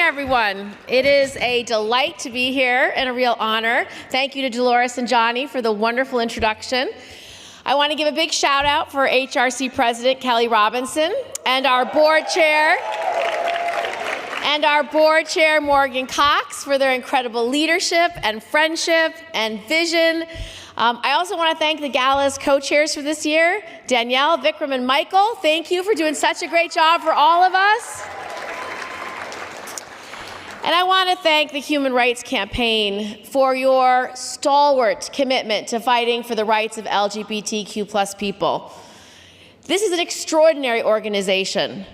everyone. It is a delight to be here and a real honor. Thank you to Dolores and Johnny for the wonderful introduction. I want to give a big shout out for HRC President Kelly Robinson and our board chair Morgan Cox for their incredible leadership and friendship and vision. I also want to thank the Gala's co-chairs for this year, Danielle, Vikram, and Michael. Thank you for doing such a great job for all of us. And I want to thank the Human Rights Campaign for your stalwart commitment to fighting for the rights of LGBTQ+ people. This is an extraordinary organization.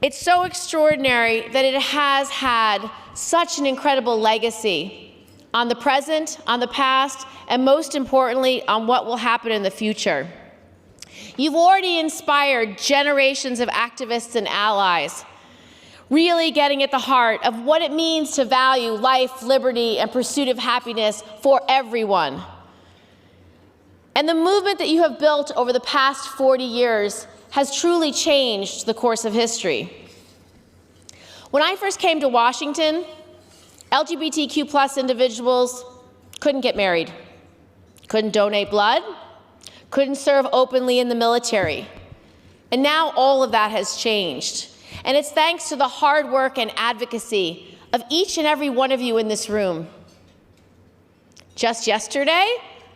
It's so extraordinary that it has had such an incredible legacy on the present, on the past, and most importantly, on what will happen in the future. You've already inspired generations of activists and allies, really getting at the heart of what it means to value life, liberty, and pursuit of happiness for everyone. And the movement that you have built over the past 40 years has truly changed the course of history. When I first came to Washington, LGBTQ+ individuals couldn't get married, couldn't donate blood, couldn't serve openly in the military. And now all of that has changed. And it's thanks to the hard work and advocacy of each and every one of you in this room. Just yesterday,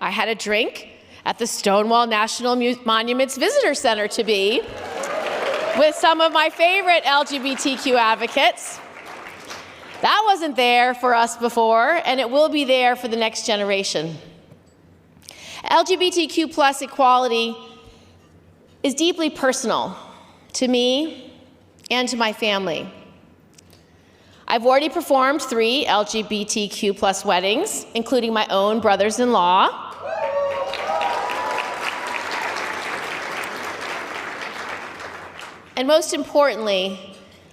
I had a drink at the Stonewall National Monuments Visitor Center to be with some of my favorite LGBTQ advocates. That wasn't there for us before, and it will be there for the next generation. LGBTQ+ equality is deeply personal to me and to my family. I've already performed 3 LGBTQ+ weddings, including my own brothers-in-law. And most importantly,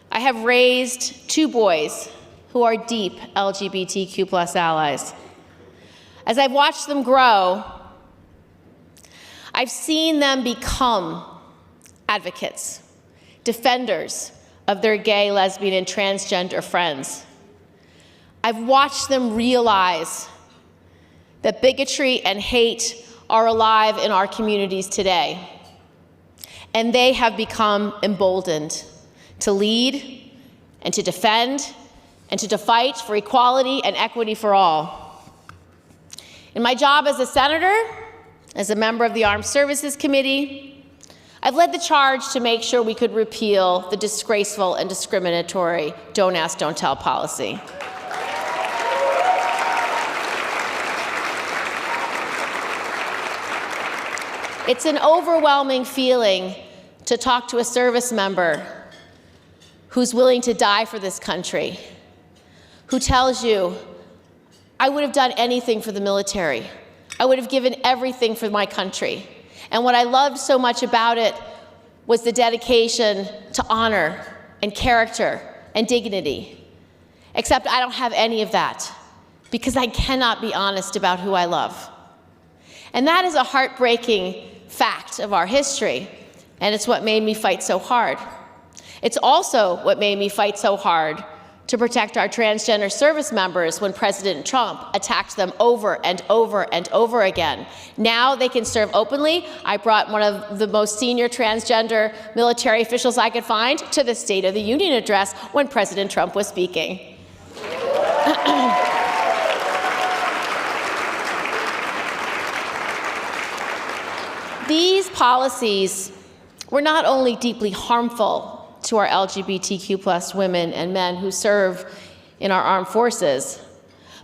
I have raised 2 boys who are deep LGBTQ+ allies. As I've watched them grow, I've seen them become advocates, defenders of their gay, lesbian, and transgender friends. I've watched them realize that bigotry and hate are alive in our communities today. And they have become emboldened to lead and to defend and to fight for equality and equity for all. In my job as a senator, as a member of the Armed Services Committee, I've led the charge to make sure we could repeal the disgraceful and discriminatory Don't Ask, Don't Tell policy. It's an overwhelming feeling to talk to a service member who's willing to die for this country, who tells you, I would have done anything for the military. I would have given everything for my country. And what I loved so much about it was the dedication to honor and character and dignity. Except I don't have any of that because I cannot be honest about who I love. And that is a heartbreaking fact of our history, and it's what made me fight so hard. It's also what made me fight so hard to protect our transgender service members when President Trump attacked them over and over and over again. Now they can serve openly. I brought one of the most senior transgender military officials I could find to the State of the Union address when President Trump was speaking. These policies were not only deeply harmful to our LGBTQ+ women and men who serve in our armed forces,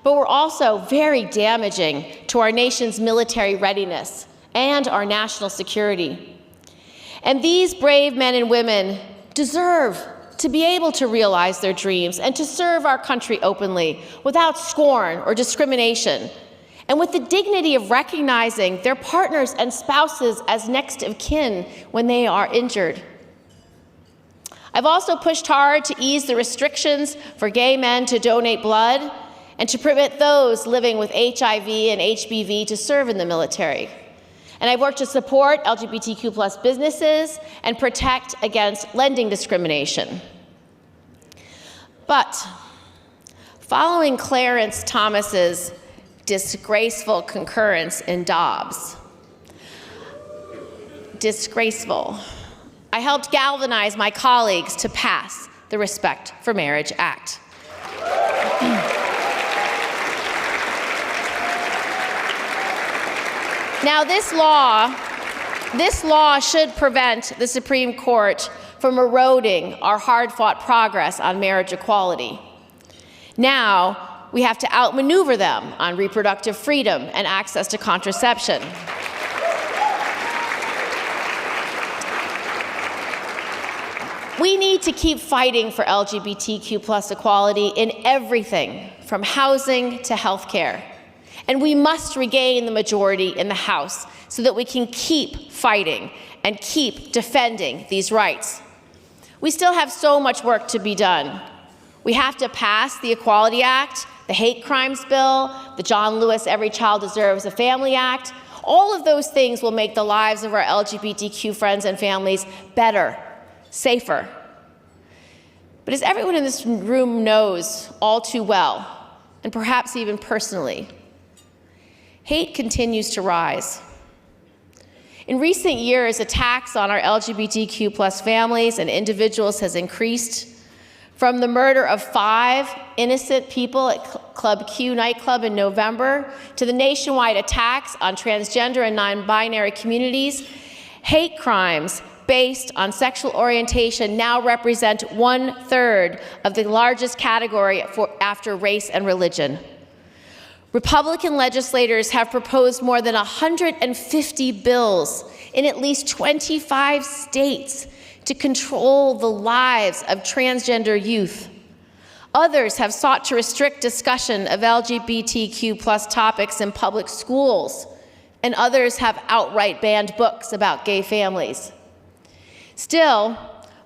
but were also very damaging to our nation's military readiness and our national security. And these brave men and women deserve to be able to realize their dreams and to serve our country openly without scorn or discrimination, and with the dignity of recognizing their partners and spouses as next of kin when they are injured. I've also pushed hard to ease the restrictions for gay men to donate blood and to permit those living with HIV and HBV to serve in the military. And I've worked to support LGBTQ+ businesses and protect against lending discrimination. But following Clarence Thomas's disgraceful concurrence in Dobbs, disgraceful, I helped galvanize my colleagues to pass the Respect for Marriage Act. Now, this law should prevent the Supreme Court from eroding our hard-fought progress on marriage equality. Now, we have to outmaneuver them on reproductive freedom and access to contraception. We need to keep fighting for LGBTQ+ equality in everything, from housing to healthcare. And we must regain the majority in the House so that we can keep fighting and keep defending these rights. We still have so much work to be done. We have to pass the Equality Act, the Hate Crimes Bill, the John Lewis Every Child Deserves a Family Act. All of those things will make the lives of our LGBTQ friends and families better, safer. But as everyone in this room knows all too well, and perhaps even personally, hate continues to rise. In recent years, attacks on our LGBTQ+ families and individuals has increased, from the murder of 5 innocent people at Club Q nightclub in November to the nationwide attacks on transgender and non-binary communities. Hate crimes based on sexual orientation now represent 1/3 of the largest category after race and religion. Republican legislators have proposed more than 150 bills in at least 25 states to control the lives of transgender youth. Others have sought to restrict discussion of LGBTQ+ topics in public schools, and others have outright banned books about gay families. Still,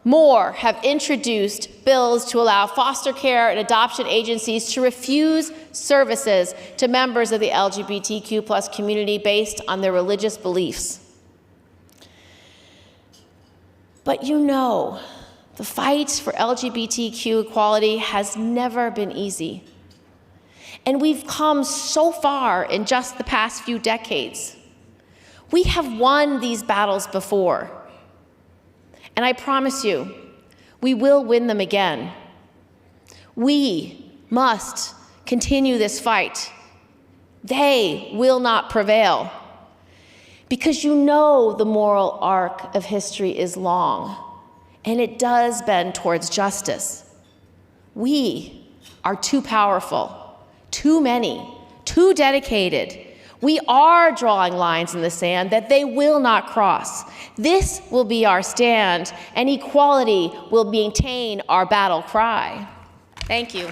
more have introduced bills to allow foster care and adoption agencies to refuse services to members of the LGBTQ+ community based on their religious beliefs. But you know, the fight for LGBTQ equality has never been easy. And we've come so far in just the past few decades. We have won these battles before. And I promise you, we will win them again. We must continue this fight. They will not prevail. Because you know the moral arc of history is long, and it does bend towards justice. We are too powerful, too many, too dedicated. We are drawing lines in the sand that they will not cross. This will be our stand, and equality will maintain our battle cry. Thank you.